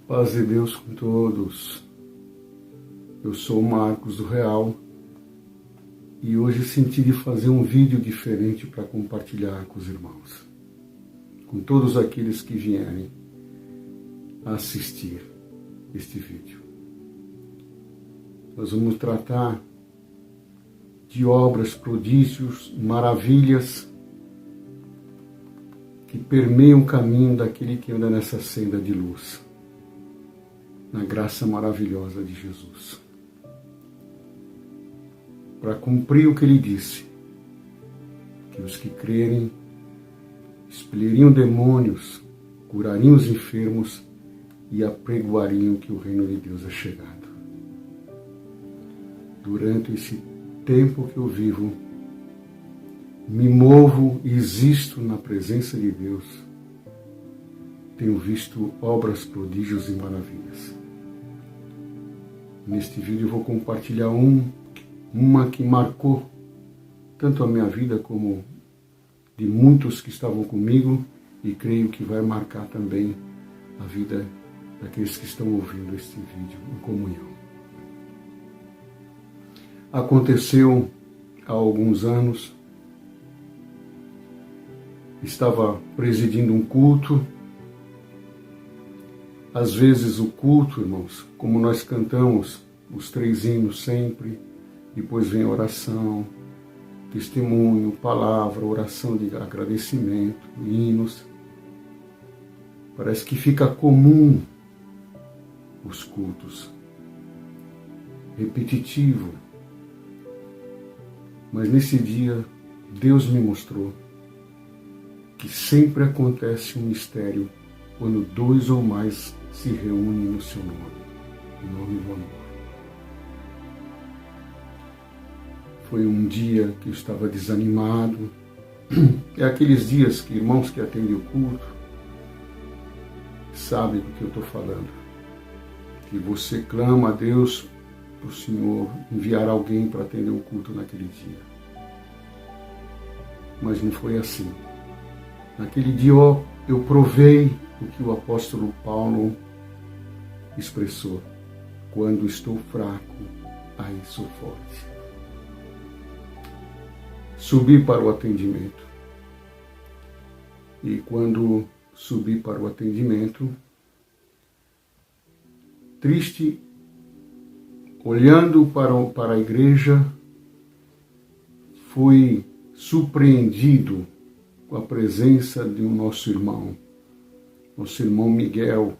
Paz de Deus com todos. Eu sou o Marcos do Real e hoje senti de fazer um vídeo diferente para compartilhar com os irmãos, com todos aqueles que vierem assistir este vídeo. Nós vamos tratar de obras, prodígios, maravilhas que permeiam o caminho daquele que anda nessa senda de luz, na graça maravilhosa de Jesus. Para cumprir o que ele disse, que os que crerem expeliriam demônios, curariam os enfermos e apregoariam que o reino de Deus é chegado. Durante esse tempo que eu vivo, me movo e existo na presença de Deus, tenho visto obras, prodígios e maravilhas. Neste vídeo eu vou compartilhar uma que marcou tanto a minha vida como de muitos que estavam comigo, e creio que vai marcar também a vida daqueles que estão ouvindo este vídeo em comunhão. Aconteceu há alguns anos, estava presidindo um culto. Às vezes o culto, irmãos, como nós cantamos os 3 hinos sempre, depois vem oração, testemunho, palavra, oração de agradecimento, hinos. Parece que fica comum os cultos, repetitivo. Mas nesse dia, Deus me mostrou que sempre acontece um mistério quando 2 ou mais se reúnem no seu nome, em nome do amor. Foi um dia que eu estava desanimado. É aqueles dias que irmãos que atendem o culto sabem do que eu estou falando. Que você clama a Deus para o Senhor enviar alguém para atender o culto naquele dia. Mas não foi assim. Naquele dia eu provei o que o apóstolo Paulo expressou: quando estou fraco, aí sou forte. Subi para o atendimento. E quando subi para o atendimento, triste, olhando para a igreja, fui surpreendido com a presença de um nosso irmão Miguel,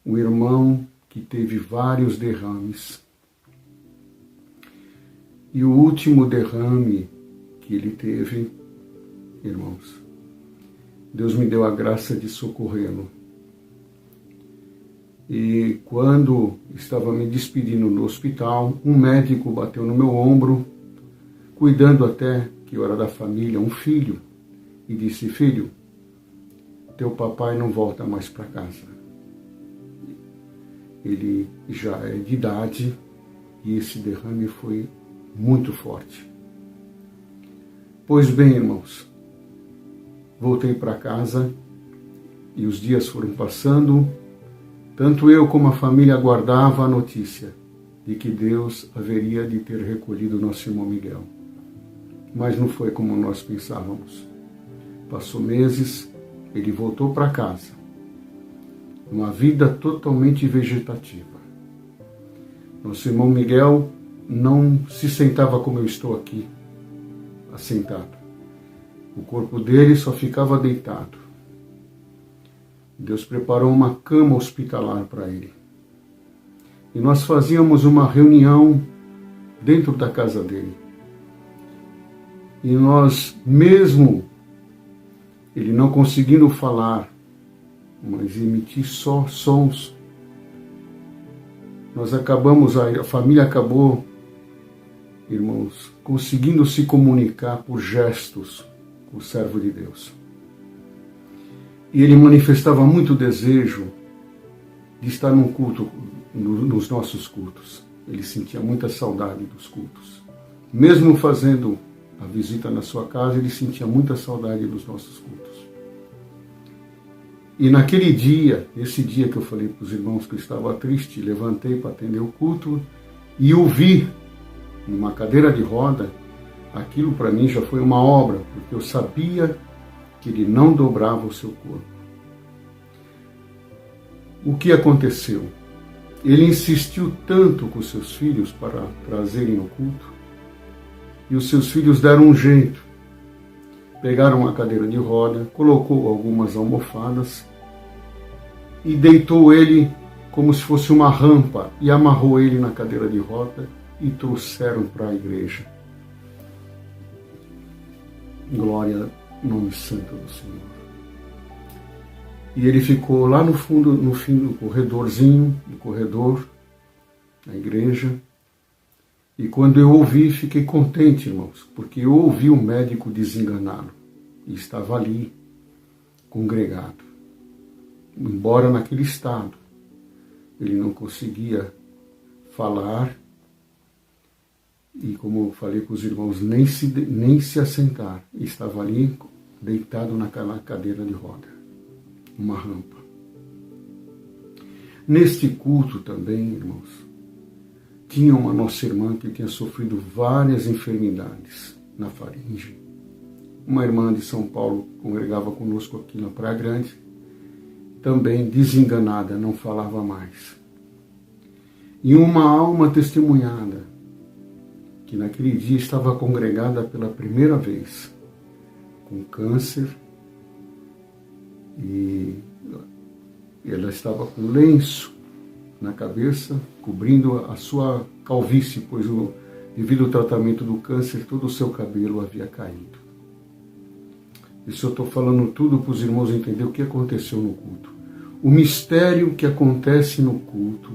um irmão que teve vários derrames. E o último derrame que ele teve, irmãos, Deus me deu a graça de socorrê-lo. E quando estava me despedindo no hospital, um médico bateu no meu ombro, cuidando até que eu era da família, um filho, e disse: filho, teu papai não volta mais para casa. Ele já é de idade e esse derrame foi muito forte. Pois bem, irmãos, voltei para casa e os dias foram passando. Tanto eu como a família aguardava a notícia de que Deus haveria de ter recolhido nosso irmão Miguel. Mas não foi como nós pensávamos. Passou meses, ele voltou para casa. Uma vida totalmente vegetativa. Nosso irmão Miguel não se sentava como eu estou aqui, assentado. O corpo dele só ficava deitado. Deus preparou uma cama hospitalar para ele. E nós fazíamos uma reunião dentro da casa dele. E nós, mesmo ele não conseguindo falar, mas emitir só sons, a família acabou, irmãos, conseguindo se comunicar por gestos com o servo de Deus. E ele manifestava muito desejo de estar num culto, nos nossos cultos. Ele sentia muita saudade dos cultos. Mesmo fazendo a visita na sua casa, ele sentia muita saudade dos nossos cultos. E naquele dia, esse dia que eu falei para os irmãos que eu estava triste, levantei para atender o culto e o vi numa cadeira de roda. Aquilo para mim já foi uma obra, porque eu sabia que ele não dobrava o seu corpo. O que aconteceu? Ele insistiu tanto com seus filhos para trazerem no culto, e os seus filhos deram um jeito. Pegaram uma cadeira de roda, colocou algumas almofadas e deitou ele como se fosse uma rampa e amarrou ele na cadeira de roda e trouxeram para a igreja. Glória ao nome santo do Senhor. E ele ficou lá no fundo, no fim do corredorzinho, no corredor da igreja. E quando eu ouvi, fiquei contente, irmãos, porque eu ouvi o médico desenganá-lo. E estava ali, congregado. Embora naquele estado, ele não conseguia falar e, como eu falei com os irmãos, nem se assentar. Estava ali, deitado naquela cadeira de roda, uma rampa. Neste culto também, irmãos, tinha uma nossa irmã que tinha sofrido várias enfermidades na faringe. Uma irmã de São Paulo congregava conosco aqui na Praia Grande, também desenganada, não falava mais. E uma alma testemunhada, que naquele dia estava congregada pela primeira vez, com câncer, e ela estava com lenço na cabeça, cobrindo a sua calvície, pois devido ao tratamento do câncer, todo o seu cabelo havia caído. Isso eu estou falando tudo para os irmãos entenderem o que aconteceu no culto. O mistério que acontece no culto,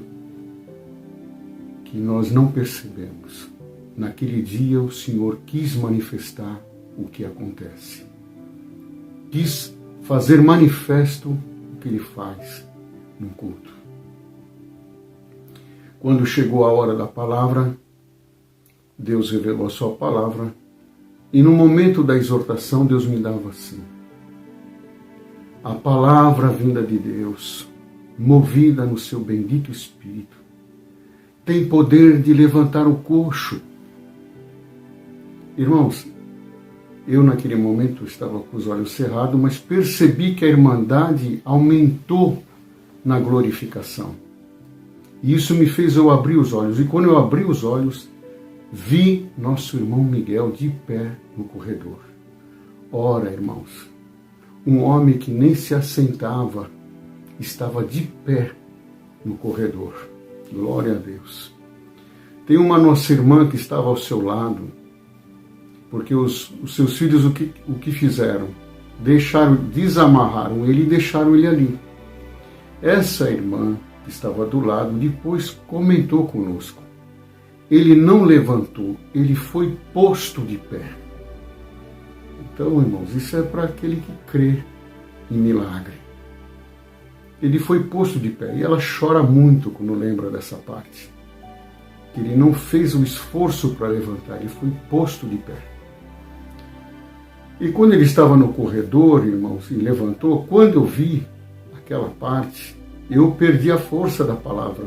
que nós não percebemos. Naquele dia o Senhor quis manifestar o que acontece. Quis fazer manifesto o que Ele faz no culto. Quando chegou a hora da palavra, Deus revelou a sua palavra, e no momento da exortação, Deus me dava assim: a palavra vinda de Deus, movida no seu bendito Espírito, tem poder de levantar o coxo. Irmãos, eu naquele momento estava com os olhos cerrados, mas percebi que a irmandade aumentou na glorificação. E isso me fez eu abrir os olhos. E quando eu abri os olhos, vi nosso irmão Miguel de pé no corredor. Ora, irmãos, um homem que nem se assentava estava de pé no corredor. Glória a Deus. Tem uma nossa irmã que estava ao seu lado, porque os seus filhos o que fizeram? Desamarraram ele e deixaram ele ali. Essa irmã que estava do lado depois comentou conosco. Ele não levantou, ele foi posto de pé. Então, irmãos, isso é para aquele que crê em milagre. Ele foi posto de pé, e ela chora muito quando lembra dessa parte. Que ele não fez o esforço para levantar, ele foi posto de pé. E quando ele estava no corredor, irmãos, e levantou, quando eu vi aquela parte, eu perdi a força da palavra,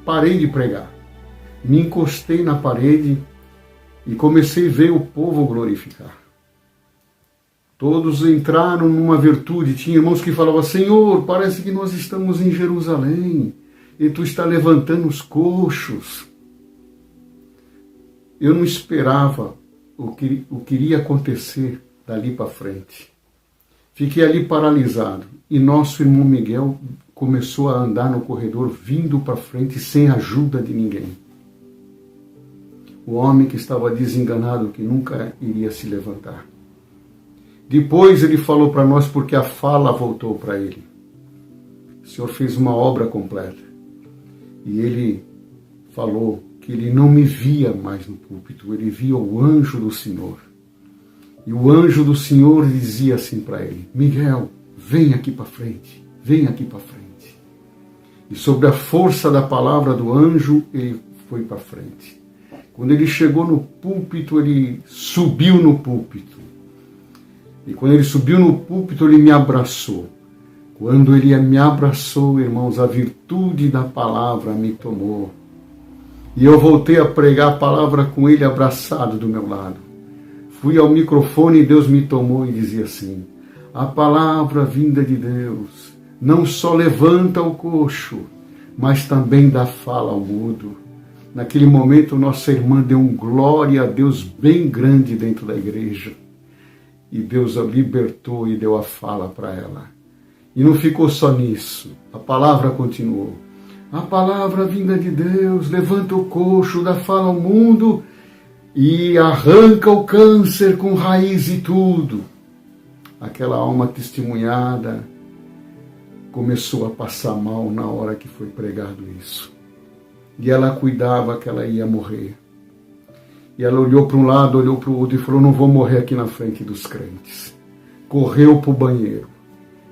parei de pregar. Me encostei na parede e comecei a ver o povo glorificar. Todos entraram numa virtude. Tinha irmãos que falavam: Senhor, parece que nós estamos em Jerusalém e Tu está levantando os coxos. Eu não esperava o que iria acontecer dali para frente. Fiquei ali paralisado e nosso irmão Miguel começou a andar no corredor, vindo para frente sem ajuda de ninguém. O homem que estava desenganado, que nunca iria se levantar. Depois ele falou para nós, porque a fala voltou para ele. O Senhor fez uma obra completa. E ele falou que ele não me via mais no púlpito, ele via o anjo do Senhor. E o anjo do Senhor dizia assim para ele: Miguel, vem aqui para frente, vem aqui para frente. E sobre a força da palavra do anjo, ele foi para frente. Quando ele chegou no púlpito, ele subiu no púlpito. E quando ele subiu no púlpito, ele me abraçou Quando ele me abraçou, irmãos, a virtude da palavra me tomou. E eu voltei a pregar a palavra com ele abraçado do meu lado. Fui ao microfone e Deus me tomou e dizia assim: a palavra vinda de Deus não só levanta o coxo, mas também dá fala ao mudo. Naquele momento, nossa irmã deu um glória a Deus bem grande dentro da igreja. E Deus a libertou e deu a fala para ela. E não ficou só nisso. A palavra continuou. A palavra vinda de Deus levanta o coxo, dá fala ao mundo e arranca o câncer com raiz e tudo. Aquela alma testemunhada começou a passar mal na hora que foi pregado isso. E ela cuidava que ela ia morrer. E ela olhou para um lado, olhou para o outro e falou: não vou morrer aqui na frente dos crentes. Correu para o banheiro.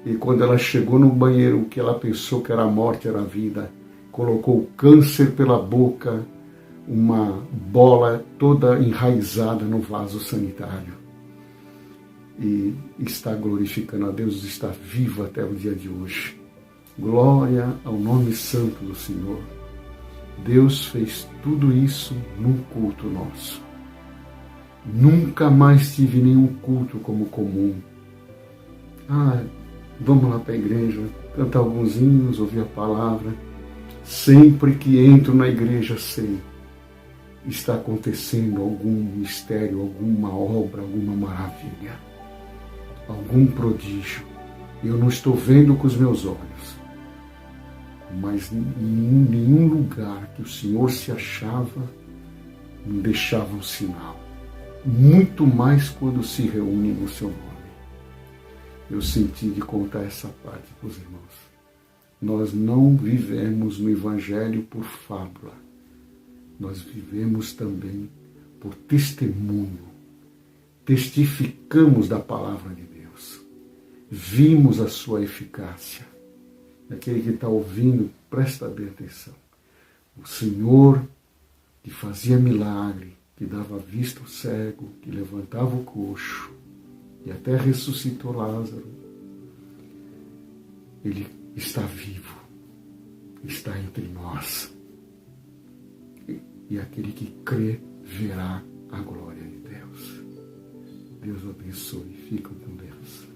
E quando ela chegou no banheiro, o que ela pensou que era a morte, era a vida, colocou o câncer pela boca, uma bola toda enraizada no vaso sanitário. E está glorificando a Deus, está viva até o dia de hoje. Glória ao nome santo do Senhor. Deus fez tudo isso num culto nosso. Nunca mais tive nenhum culto como comum. Vamos lá para a igreja, cantar alguns hinos, ouvir a palavra. Sempre que entro na igreja sei, está acontecendo algum mistério, alguma obra, alguma maravilha, algum prodígio. Eu não estou vendo com os meus olhos, mas em nenhum lugar que o Senhor se achava, não deixava um sinal. Muito mais quando se reúne no seu nome. Eu senti de contar essa parte para os irmãos. Nós não vivemos no Evangelho por fábula. Nós vivemos também por testemunho. Testificamos da palavra de Deus. Vimos a sua eficácia. Aquele que está ouvindo, presta bem atenção. O Senhor que fazia milagre, que dava vista ao cego, que levantava o coxo, e até ressuscitou Lázaro. Ele está vivo, está entre nós. E aquele que crê verá a glória de Deus. Deus abençoe. Fiquem com Deus.